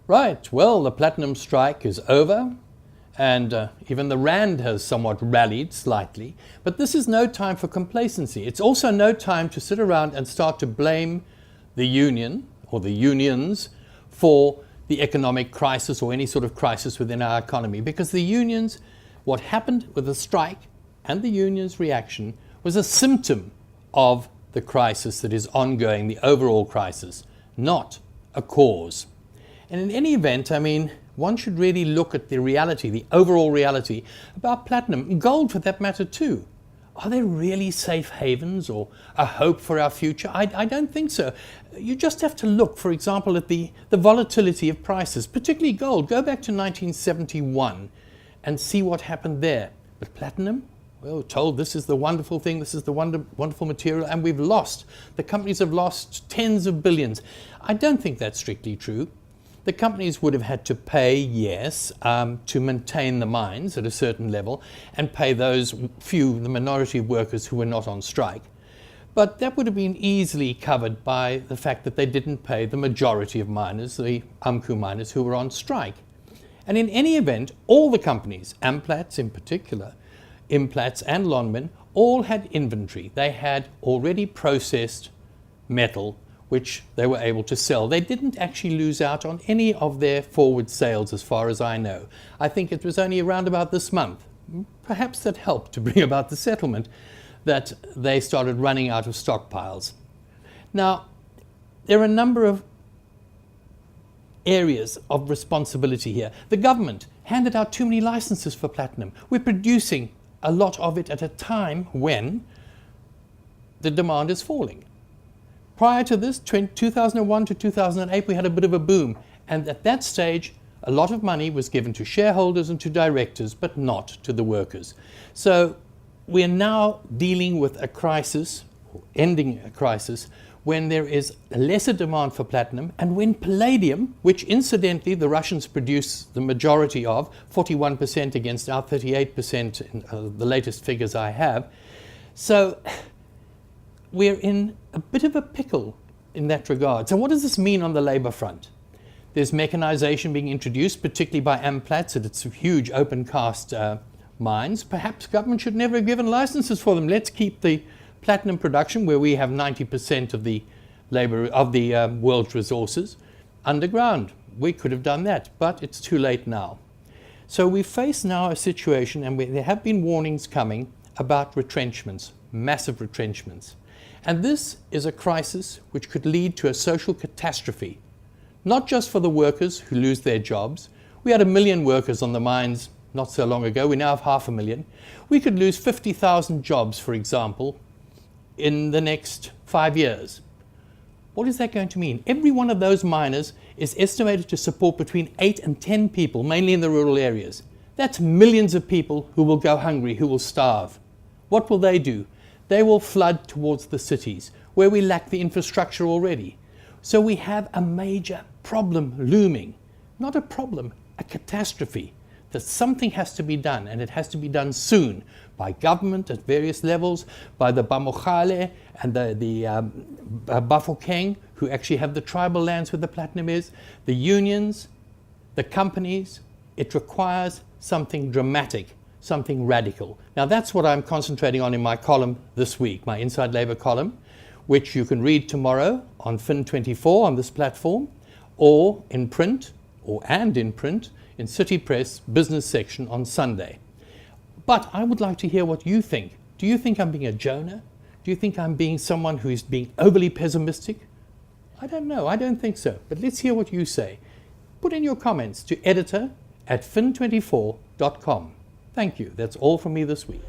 Right, well, the platinum strike is over, and even the rand has somewhat rallied slightly. But this is no time for complacency. It's also no time to sit around and start to blame the union or the unions for the economic crisis or any sort of crisis within our economy. Because the unions, what happened with the strike and the unions' reaction was a symptom of the crisis that is ongoing, the overall crisis, not a cause. And in any event, I mean, one should really look at the reality, the overall reality about platinum, gold for that matter too. Are there really safe havens or a hope for our future? I don't think so. You just have to look, for example, at the volatility of prices, particularly gold. Go back to 1971 and see what happened there. But platinum? Well, we're told this is the wonderful thing, this is the wonderful material, and we've lost. The companies have lost tens of billions. I don't think that's strictly true. The companies would have had to pay, yes, to maintain the mines at a certain level and pay those few, the minority of workers who were not on strike. But that would have been easily covered by the fact that they didn't pay the majority of miners, the UMCU miners who were on strike. And in any event, all the companies, Amplats in particular, Implats and Lonmin, all had inventory. They had already processed metal which they were able to sell. They didn't actually lose out on any of their forward sales as far as I know. I think it was only around about this month, perhaps that helped to bring about the settlement, that they started running out of stockpiles. Now, there are a number of areas of responsibility here. The government handed out too many licenses for platinum. We're producing a lot of it at a time when the demand is falling. Prior to this, 2001 to 2008, we had a bit of a boom. And at that stage, a lot of money was given to shareholders and to directors, but not to the workers. So we are now dealing with a crisis, or ending a crisis, when there is a lesser demand for platinum and when palladium, which incidentally the Russians produce the majority of, 41% against our 38% in the latest figures I have. So we're in a bit of a pickle in that regard. So what does this mean on the labor front? There's mechanization being introduced, particularly by Amplats at its huge open cast mines. Perhaps government should never have given licenses for them. Let's keep the platinum production, where we have 90% of the labor of the world's resources, underground. We could have done that, but it's too late now. So we face now a situation, and there have been warnings coming about retrenchments, massive retrenchments. And this is a crisis which could lead to a social catastrophe, not just for the workers who lose their jobs. We had 1 million workers on the mines not so long ago. We now have 500,000. We could lose 50,000 jobs, for example, in the next 5 years. What is that going to mean? Every one of those miners is estimated to support between 8 and 10 people, mainly in the rural areas. That's millions of people who will go hungry, who will starve. What will they do? They will flood towards the cities, where we lack the infrastructure already. So we have a major problem looming. Not a problem, a catastrophe. That something has to be done, and it has to be done soon, by government at various levels, by the Bamokgale and the Bafokeng, who actually have the tribal lands where the platinum is, the unions, the companies. It requires something dramatic, something radical. Now that's what I'm concentrating on in my column this week, my Inside Labour column, which you can read tomorrow on Fin24 on this platform, or in print, in City Press business section on Sunday. But I would like to hear what you think. Do you think I'm being a Jonah? Do you think I'm being someone who is being overly pessimistic? I don't know, I don't think so. But let's hear what you say. Put in your comments to editor@fin24.com. Thank you. That's all from me this week.